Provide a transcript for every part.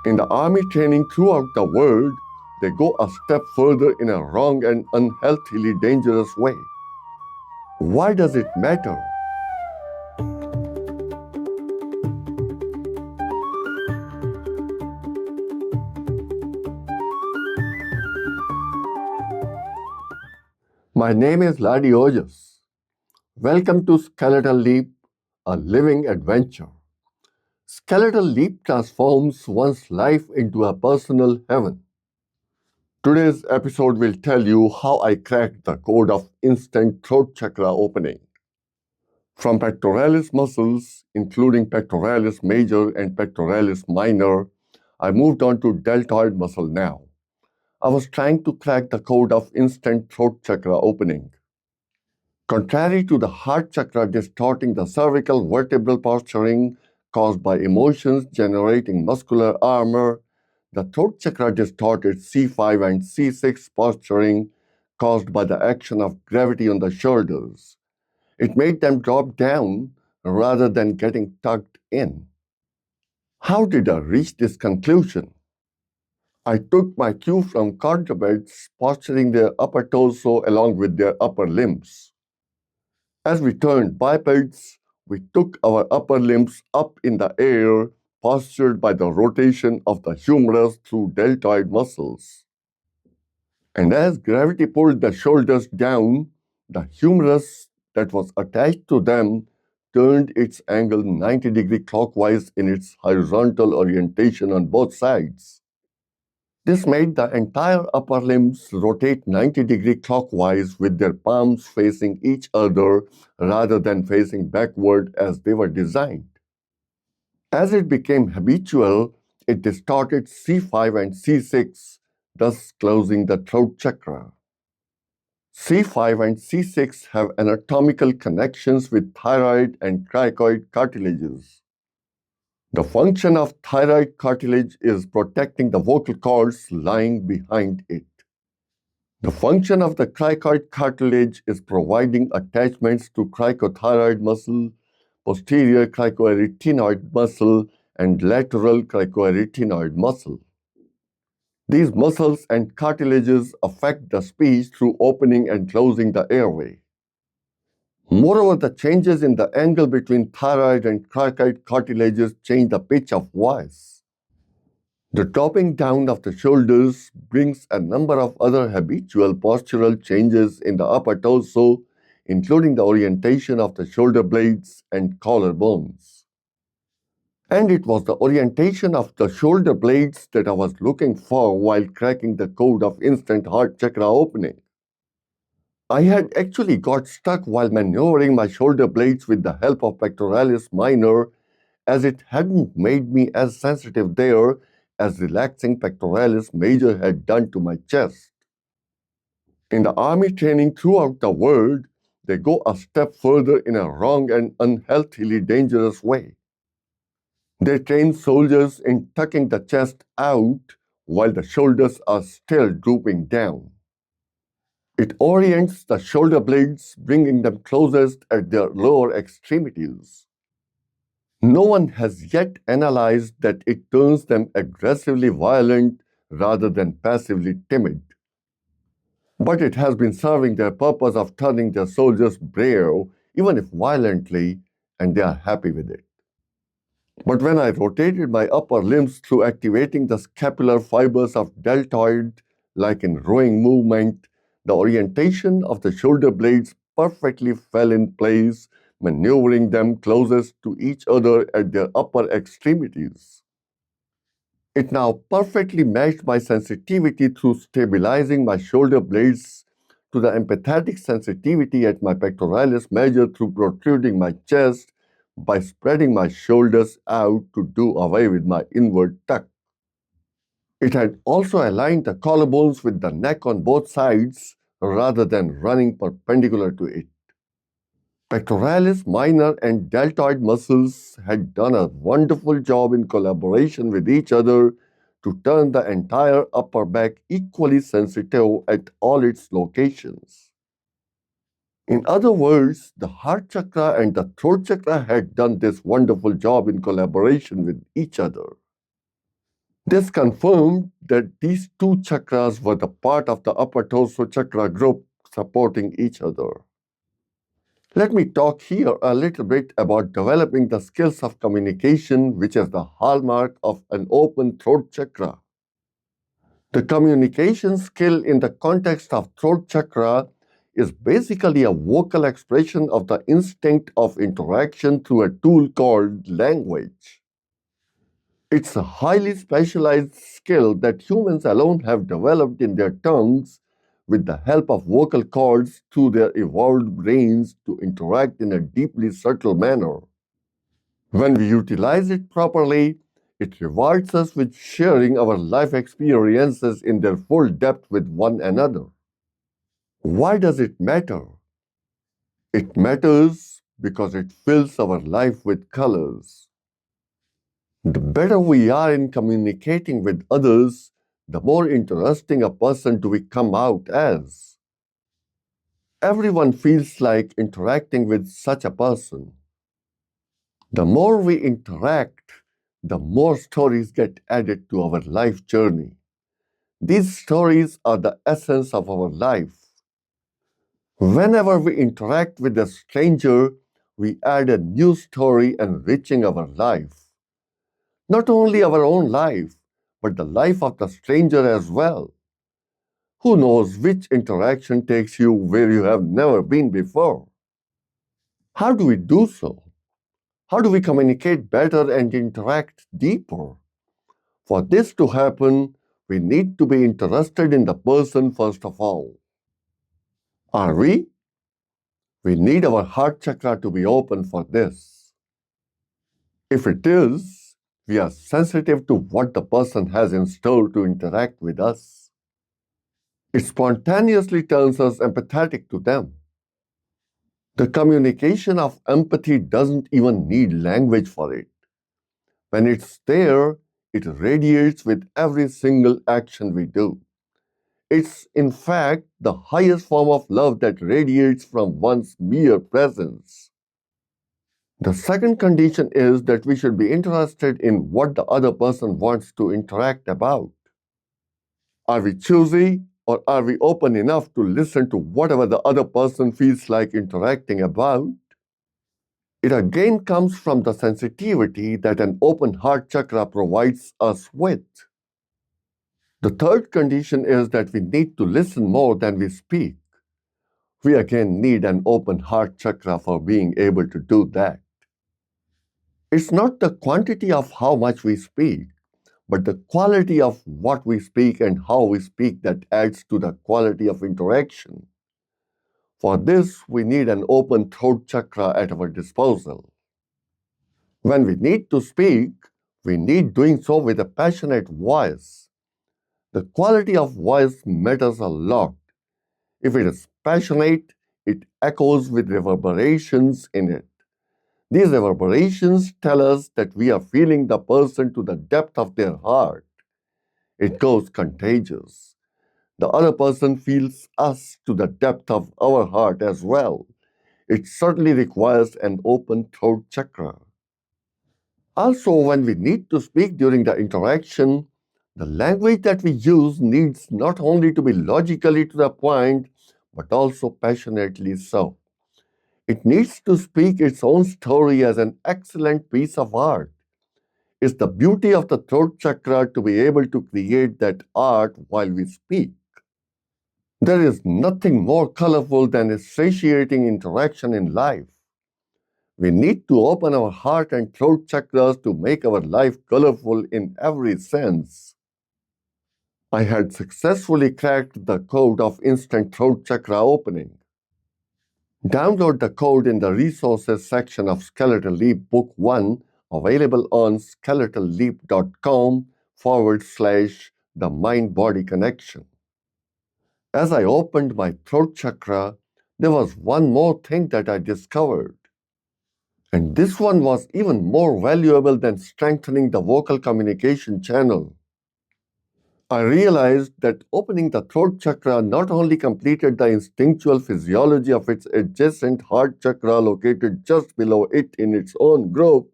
In the army training throughout the world, they go a step further in a wrong and unhealthily dangerous way. Why does it matter? My name is Ladi Ojas. Welcome to Skeletal Leap, a living adventure. Skeletal Leap transforms one's life into a personal heaven. Today's episode will tell you how I cracked the code of instant throat chakra opening. From pectoralis muscles, including pectoralis major and pectoralis minor, I moved on to deltoid muscle now. I was trying to crack the code of instant throat chakra opening. Contrary to the heart chakra distorting the cervical vertebral posturing caused by emotions generating muscular armor, the throat chakra distorted C5 and C6 posturing caused by the action of gravity on the shoulders. It made them drop down rather than getting tucked in. How did I reach this conclusion? I took my cue from quadrupeds posturing their upper torso along with their upper limbs. As we turned bipeds, we took our upper limbs up in the air, postured by the rotation of the humerus through deltoid muscles. And as gravity pulled the shoulders down, the humerus that was attached to them turned its angle 90-degree clockwise in its horizontal orientation on both sides. This made the entire upper limbs rotate 90-degree clockwise with their palms facing each other rather than facing backward as they were designed. As it became habitual, it distorted C5 and C6, thus closing the throat chakra. C5 and C6 have anatomical connections with thyroid and cricoid cartilages. The function of thyroid cartilage is protecting the vocal cords lying behind it. The function of the cricoid cartilage is providing attachments to cricothyroid muscle, posterior cricoarytenoid muscle, and lateral cricoarytenoid muscle. These muscles and cartilages affect the speech through opening and closing the airway. Moreover, the changes in the angle between thyroid and cricoid cartilages change the pitch of voice. The dropping down of the shoulders brings a number of other habitual postural changes in the upper torso, including the orientation of the shoulder blades and collarbones. And it was the orientation of the shoulder blades that I was looking for while cracking the code of instant heart chakra opening. I had actually got stuck while maneuvering my shoulder blades with the help of pectoralis minor, as it hadn't made me as sensitive there as relaxing pectoralis major had done to my chest. In the army training throughout the world, they go a step further in a wrong and unhealthily dangerous way. They train soldiers in tucking the chest out while the shoulders are still drooping down. It orients the shoulder blades, bringing them closest at their lower extremities. No one has yet analyzed that it turns them aggressively violent rather than passively timid. But it has been serving their purpose of turning their soldiers brave, even if violently, and they are happy with it. But when I rotated my upper limbs through activating the scapular fibers of deltoid, like in rowing movement, the orientation of the shoulder blades perfectly fell in place, maneuvering them closest to each other at their upper extremities. It now perfectly matched my sensitivity through stabilizing my shoulder blades to the empathetic sensitivity at my pectoralis major through protruding my chest by spreading my shoulders out to do away with my inward tuck. It had also aligned the collarbones with the neck on both sides rather than running perpendicular to it. Pectoralis minor and deltoid muscles had done a wonderful job in collaboration with each other to turn the entire upper back equally sensitive at all its locations. In other words, the heart chakra and the throat chakra had done this wonderful job in collaboration with each other. This confirmed that these two chakras were the part of the upper torso chakra group supporting each other. Let me talk here a little bit about developing the skills of communication, which is the hallmark of an open throat chakra. The communication skill in the context of throat chakra is basically a vocal expression of the instinct of interaction through a tool called language. It's a highly specialized skill that humans alone have developed in their tongues with the help of vocal cords through their evolved brains to interact in a deeply subtle manner. When we utilize it properly, it rewards us with sharing our life experiences in their full depth with one another. Why does it matter? It matters because it fills our life with colors. The better we are in communicating with others, the more interesting a person do we come out as. Everyone feels like interacting with such a person. The more we interact, the more stories get added to our life journey. These stories are the essence of our life. Whenever we interact with a stranger, we add a new story enriching our life. Not only our own life, but the life of the stranger as well. Who knows which interaction takes you where you have never been before? How do we do so? How do we communicate better and interact deeper? For this to happen, we need to be interested in the person first of all. Are we? We need our heart chakra to be open for this. If it is, we are sensitive to what the person has in store to interact with us. It spontaneously turns us empathetic to them. The communication of empathy doesn't even need language for it. When it's there, it radiates with every single action we do. It's, in fact, the highest form of love that radiates from one's mere presence. The second condition is that we should be interested in what the other person wants to interact about. Are we choosy or are we open enough to listen to whatever the other person feels like interacting about? It again comes from the sensitivity that an open heart chakra provides us with. The third condition is that we need to listen more than we speak. We again need an open heart chakra for being able to do that. It's not the quantity of how much we speak, but the quality of what we speak and how we speak that adds to the quality of interaction. For this, we need an open throat chakra at our disposal. When we need to speak, we need doing so with a passionate voice. The quality of voice matters a lot. If it is passionate, it echoes with reverberations in it. These reverberations tell us that we are feeling the person to the depth of their heart. It goes contagious. The other person feels us to the depth of our heart as well. It certainly requires an open throat chakra. Also, when we need to speak during the interaction, the language that we use needs not only to be logically to the point, but also passionately so. It needs to speak its own story as an excellent piece of art. It's the beauty of the throat chakra to be able to create that art while we speak. There is nothing more colorful than a satiating interaction in life. We need to open our heart and throat chakras to make our life colorful in every sense. I had successfully cracked the code of instant throat chakra opening. Download the code in the resources section of Skeletal Leap Book 1, available on skeletalleap.com/the mind-body connection. As I opened my throat chakra, there was one more thing that I discovered. And this one was even more valuable than strengthening the vocal communication channel. I realized that opening the throat chakra not only completed the instinctual physiology of its adjacent heart chakra located just below it in its own group,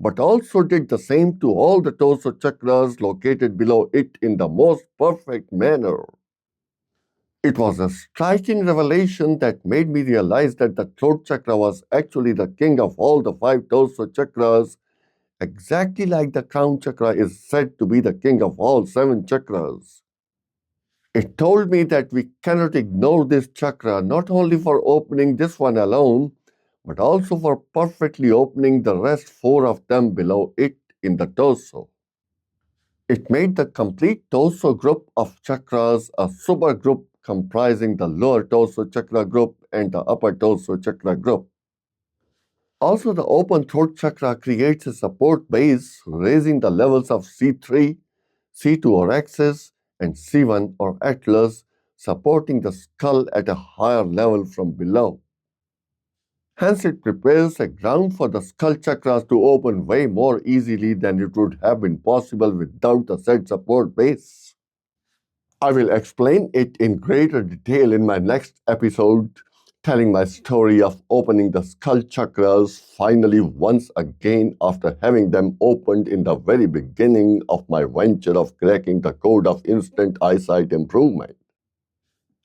but also did the same to all the torso chakras located below it in the most perfect manner. It was a striking revelation that made me realize that the throat chakra was actually the king of all the five torso chakras, exactly like the crown chakra is said to be the king of all seven chakras. It told me that we cannot ignore this chakra not only for opening this one alone, but also for perfectly opening the rest four of them below it in the torso. It made the complete torso group of chakras a supergroup comprising the lower torso chakra group and the upper torso chakra group. Also, the open throat chakra creates a support base, raising the levels of C3, C2 or axis, and C1 or atlas, supporting the skull at a higher level from below. Hence, it prepares a ground for the skull chakras to open way more easily than it would have been possible without the said support base. I will explain it in greater detail in my next episode, telling my story of opening the skull chakras finally once again after having them opened in the very beginning of my venture of cracking the code of instant eyesight improvement.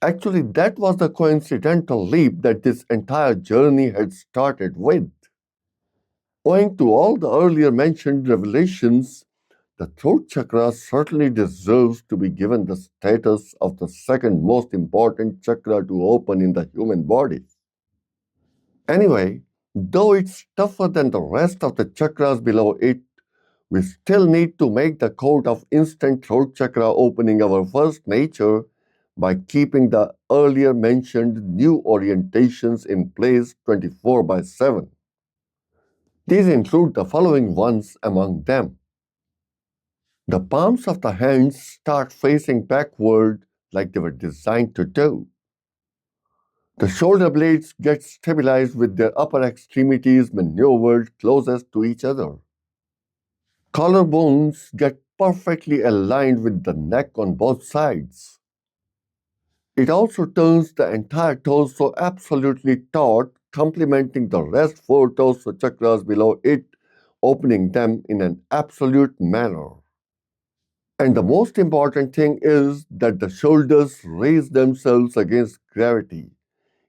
Actually, that was the coincidental leap that this entire journey had started with. Owing to all the earlier mentioned revelations, the throat chakra certainly deserves to be given the status of the second most important chakra to open in the human body. Anyway, though it's tougher than the rest of the chakras below it, we still need to make the code of instant throat chakra opening our first nature by keeping the earlier mentioned new orientations in place 24/7. These include the following ones among them. The palms of the hands start facing backward like they were designed to do. The shoulder blades get stabilized with their upper extremities maneuvered closest to each other. Collarbones get perfectly aligned with the neck on both sides. It also turns the entire torso absolutely taut, complementing the rest four torso chakras below it, opening them in an absolute manner. And the most important thing is that the shoulders raise themselves against gravity,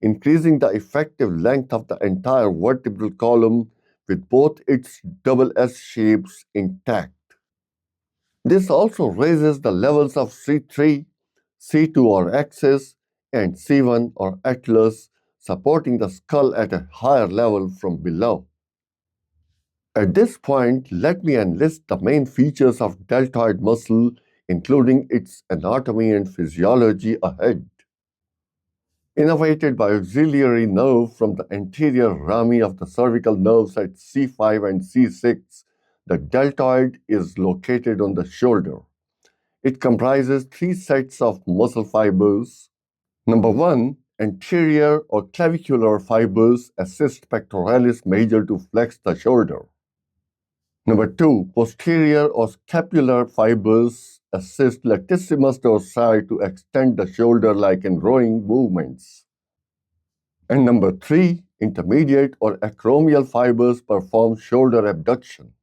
increasing the effective length of the entire vertebral column with both its double S shapes intact. This also raises the levels of C3, C2 or axis, and C1 or atlas, supporting the skull at a higher level from below. At this point, let me enlist the main features of deltoid muscle, including its anatomy and physiology ahead. Innervated by auxiliary nerve from the anterior rami of the cervical nerves at C5 and C6, the deltoid is located on the shoulder. It comprises three sets of muscle fibers. Number one, anterior or clavicular fibers assist pectoralis major to flex the shoulder. Number two, posterior or scapular fibers assist latissimus dorsi to extend the shoulder like in rowing movements. And number three, intermediate or acromial fibers perform shoulder abduction.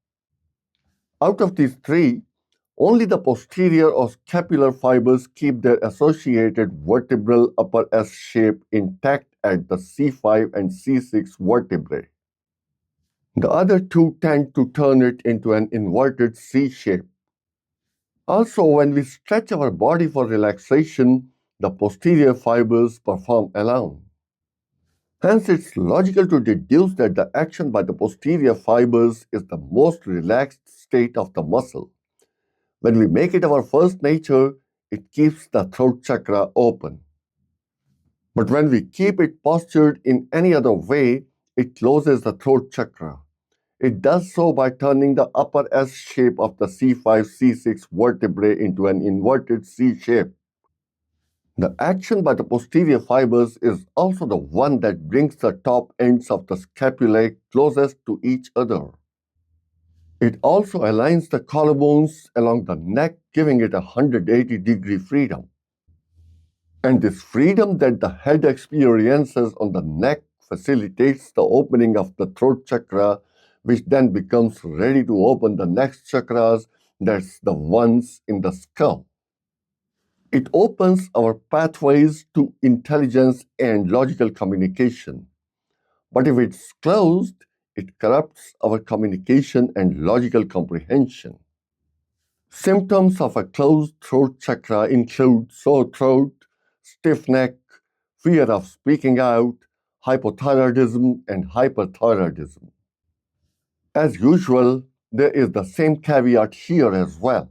Out of these three, only the posterior or scapular fibers keep their associated vertebral upper S shape intact at the C5 and C6 vertebrae. The other two tend to turn it into an inverted C shape. Also, when we stretch our body for relaxation, the posterior fibers perform alone. Hence, it's logical to deduce that the action by the posterior fibers is the most relaxed state of the muscle. When we make it our first nature, it keeps the throat chakra open. But when we keep it postured in any other way, it closes the throat chakra. It does so by turning the upper S shape of the C5 C6 vertebrae into an inverted C shape. The action by the posterior fibers is also the one that brings the top ends of the scapulae closest to each other. It also aligns the collarbones along the neck, giving it a 180-degree freedom. And this freedom that the head experiences on the neck facilitates the opening of the throat chakra which then becomes ready to open the next chakras, that's the ones in the skull. It opens our pathways to intelligence and logical communication. But if it's closed, it corrupts our communication and logical comprehension. Symptoms of a closed throat chakra include sore throat, stiff neck, fear of speaking out, hypothyroidism, and hyperthyroidism. As usual, there is the same caveat here as well.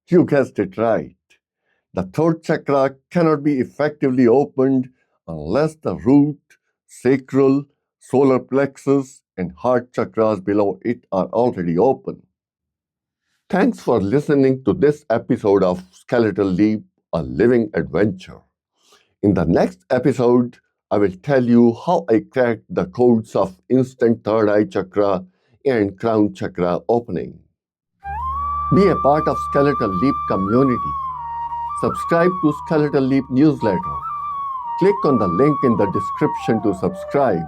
You guessed it right. The throat chakra cannot be effectively opened unless the root, sacral, solar plexus, and heart chakras below it are already open. Thanks for listening to this episode of Skeletal Leap, a living adventure. In the next episode, I will tell you how I cracked the codes of instant third eye chakra and crown chakra opening. Be a part of Skeletal Leap community. Subscribe to Skeletal Leap newsletter. Click on the link in the description to subscribe.